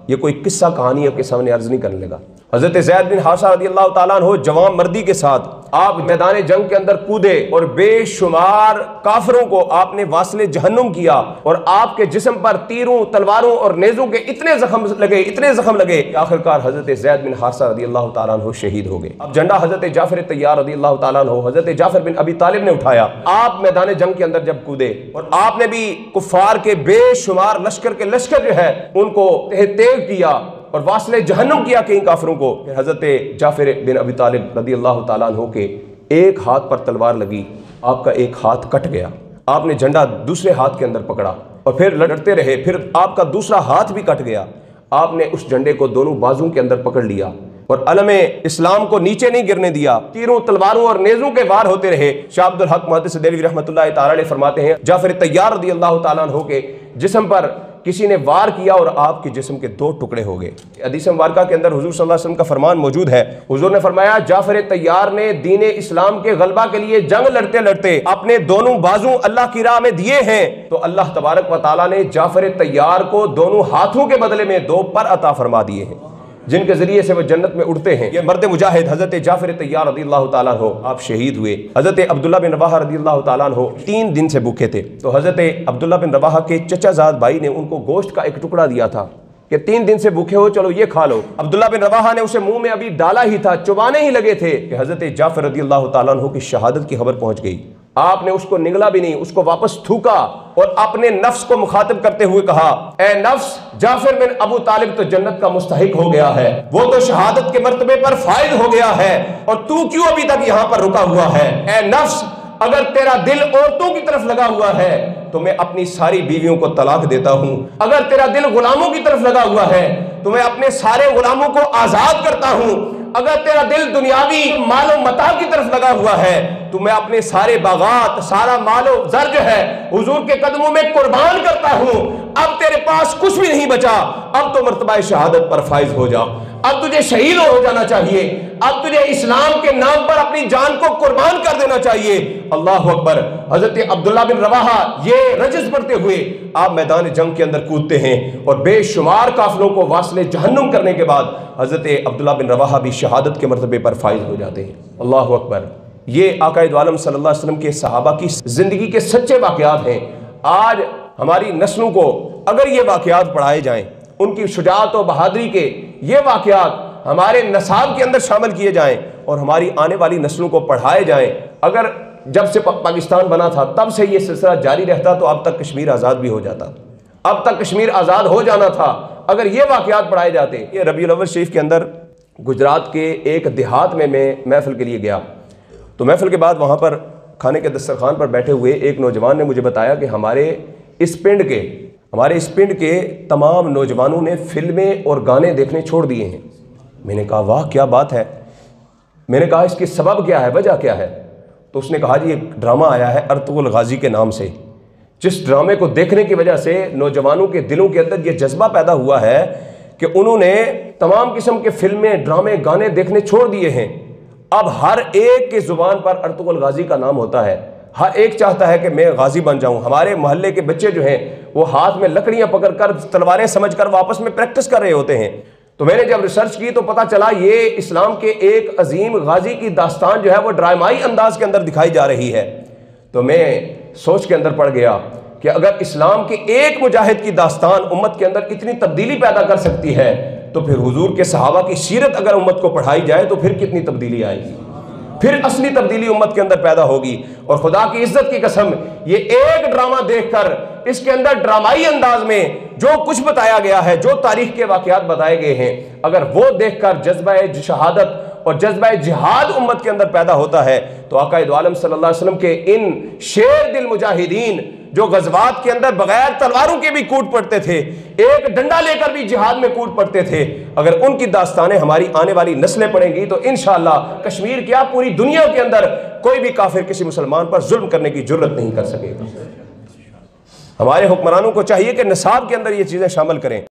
یہ کوئی قصہ کہانی آپ کے سامنے عرض نہیں کرنے لگا۔ حضرت زید بن حارثہ رضی اللہ تعالیٰ عنہ جوان مردی کے ساتھ آپ میدان جنگ کے اندر کودے اور بے شمار کافروں کو آپ نے واصل جہنم کیا، اور آپ کے جسم پر تیروں، تلواروں اور نیزوں کے اتنے زخم لگے کہ آخرکار حضرت زید بن حارثہ رضی اللہ تعالیٰ عنہ شہید ہو گئے۔ اب جھنڈا حضرت جعفر طیار رضی اللہ تعالیٰ عنہ، حضرت جعفر بن ابی طالب نے اٹھایا۔ آپ میدان جنگ کے اندر جب کودے اور آپ نے بھی کفار کے بے شمار لشکر جو ہے ان کو تیغ کیا اور واصل جہنم کیا کئی کافروں کو، پھر حضرت جعفر بن ابی طالب رضی اللہ تعالیٰ عنہ کے ایک ہاتھ پر تلوار لگی، آپ کا ایک ہاتھ کٹ گیا۔ آپ نے جھنڈا دوسرے ہاتھ کے اندر پکڑا اور پھر لڑتے رہے، پھر آپ کا دوسرا ہاتھ بھی کٹ گیا۔ آپ نے اس جھنڈے کو دونوں بازوں کے اندر پکڑ لیا اور علم اسلام کو نیچے نہیں گرنے دیا، تیروں، تلواروں اور نیزوں کے وار ہوتے رہے۔ شاہ عبد الحق محدث دہلوی رحمۃ اللہ تعالی علیہ فرماتے ہیں جعفر طیار رضی اللہ تعالیٰ عنہ کے جسم پر کسی نے وار کیا اور آپ کے جسم کے دو ٹکڑے ہو گئے۔ حدیث مبارکہ کے اندر حضور صلی اللہ علیہ وسلم کا فرمان موجود ہے، حضور نے فرمایا جعفر طیار نے دین اسلام کے غلبہ کے لیے جنگ لڑتے لڑتے اپنے دونوں بازو اللہ کی راہ میں دیے ہیں، تو اللہ تبارک و تعالیٰ نے جعفر طیار کو دونوں ہاتھوں کے بدلے میں دو پر عطا فرما دیے ہیں، جن کے ذریعے سے وہ جنت میں اڑتے ہیں۔ یہ مرد مجاہد حضرت جعفر طیار رضی اللہ تعالیٰ عنہ آپ شہید ہوئے۔ حضرت عبداللہ بن رواحہ رضی اللہ تعالیٰ عنہ 3 دن سے بھوکے تھے، تو حضرت عبداللہ بن رواحہ کے چچا زاد بھائی نے ان کو گوشت کا ایک ٹکڑا دیا تھا کہ 3 دن سے بھوکے ہو، چلو یہ کھا لو۔ عبداللہ بن رواحہ نے اسے منہ میں ابھی ڈالا ہی تھا، چبانے ہی لگے تھے کہ حضرت جعفر رضی اللہ تعالیٰ عنہ کی شہادت کی خبر پہنچ گئی۔ آپ نے اس کو نگلا بھی نہیں، اس کو واپس تھوکا اور اپنے نفس کو مخاطب کرتے ہوئے کہا، اے نفس، جعفر بن ابو طالب تو جنت کا مستحق ہو گیا ہے، وہ تو شہادت کے مرتبے پر فائز ہو گیا ہے، اور تو کیوں ابھی تک یہاں پر رکا ہوا ہے؟ اے نفس، اگر تیرا دل عورتوں کی طرف لگا ہوا ہے تو میں اپنی ساری بیویوں کو طلاق دیتا ہوں، اگر تیرا دل غلاموں کی طرف لگا ہوا ہے تو میں اپنے سارے غلاموں کو آزاد کرتا ہوں، اگر تیرا دل دنیاوی مال و متاع کی طرف لگا ہوا ہے تو میں اپنے سارے باغات، سارا مال و زر جو ہے حضور کے قدموں میں قربان کرتا ہوں۔ اب تیرے پاس کچھ بھی نہیں بچا، اب تو مرتبہ شہادت پر فائز ہو جا، اب تجھے شہید ہو جانا چاہیے، اب تجھے اسلام کے نام پر اپنی جان کو قربان کر دینا چاہیے۔ اللہ اکبر۔ حضرت عبداللہ بن رواحہ یہ رجز پڑھتے ہوئے آپ میدان جنگ کے اندر کودتے ہیں اور بے شمار کافروں کو واصل جہنم کرنے کے بعد حضرت عبداللہ بن رواحہ بھی شہادت کے مرتبے پر فائز ہو جاتے ہیں۔ اللہ اکبر۔ یہ آقا دو عالم صلی اللہ علیہ وسلم کے صحابہ کی زندگی کے سچے واقعات ہیں۔ آج ہماری نسلوں کو اگر یہ واقعات پڑھائے جائیں، ان کی شجاعت و بہادری کے یہ واقعات ہمارے نصاب کے اندر شامل کیے جائیں اور ہماری آنے والی نسلوں کو پڑھائے جائیں، اگر جب سے پاکستان بنا تھا تب سے یہ سلسلہ جاری رہتا تو اب تک کشمیر آزاد بھی ہو جاتا، اب تک کشمیر آزاد ہو جانا تھا اگر یہ واقعات پڑھائے جاتے۔ یہ ربیع الاول شریف کے اندر گجرات کے ایک دیہات میں محفل کے لیے گیا، تو محفل کے بعد وہاں پر کھانے کے دسترخوان پر بیٹھے ہوئے ایک نوجوان نے مجھے بتایا کہ ہمارے اس پنڈ کے تمام نوجوانوں نے فلمیں اور گانے دیکھنے چھوڑ دیے ہیں۔ میں نے کہا واہ کیا بات ہے، میں نے کہا اس کی سبب کیا ہے، وجہ کیا ہے؟ تو اس نے کہا جی ایک ڈرامہ آیا ہے ارطغرل غازی کے نام سے، جس ڈرامے کو دیکھنے کی وجہ سے نوجوانوں کے دلوں کے اندر یہ جذبہ پیدا ہوا ہے کہ انہوں نے تمام قسم کے فلمیں، ڈرامے، گانے دیکھنے چھوڑ دیے ہیں۔ اب ہر ایک کے زبان پر ارطغرل غازی کا نام ہوتا ہے، ہر ایک چاہتا ہے کہ میں غازی بن جاؤں۔ ہمارے محلے کے بچے جو ہیں وہ ہاتھ میں لکڑیاں پکڑ کر، تلواریں سمجھ کر واپس میں پریکٹس کر رہے ہوتے ہیں۔ تو میں نے جب ریسرچ کی تو پتہ چلا یہ اسلام کے ایک عظیم غازی کی داستان جو ہے وہ ڈرامائی انداز کے اندر دکھائی جا رہی ہے۔ تو میں سوچ کے اندر پڑ گیا کہ اگر اسلام کے ایک مجاہد کی داستان امت کے اندر اتنی تبدیلی پیدا کر سکتی ہے تو پھر حضور کے صحابہ کی سیرت اگر امت کو پڑھائی جائے تو پھر کتنی تبدیلی آئے گی، پھر اصلی تبدیلی امت کے اندر پیدا ہوگی۔ اور خدا کی عزت کی قسم یہ ایک ڈرامہ دیکھ کر اس کے اندر ڈرامائی انداز میں جو کچھ بتایا گیا ہے، جو تاریخ کے واقعات بتائے گئے ہیں، اگر وہ دیکھ کر جذبہ شہادت اور جذبہ جہاد امت کے اندر پیدا ہوتا ہے تو آقا دو عالم صلی اللہ علیہ وسلم کے ان شیر دل مجاہدین جو غزوات کے اندر بغیر تلواروں کے بھی کوٹ پڑتے تھے، ایک ڈنڈا لے کر بھی جہاد میں کوٹ پڑتے تھے، اگر ان کی داستانیں ہماری آنے والی نسلیں پڑھیں گی تو انشاءاللہ کشمیر کیا پوری دنیا کے اندر کوئی بھی کافر کسی مسلمان پر ظلم کرنے کی جرت نہیں کر سکے گا۔ ہمارے حکمرانوں کو چاہیے کہ نصاب کے اندر یہ چیزیں شامل کریں۔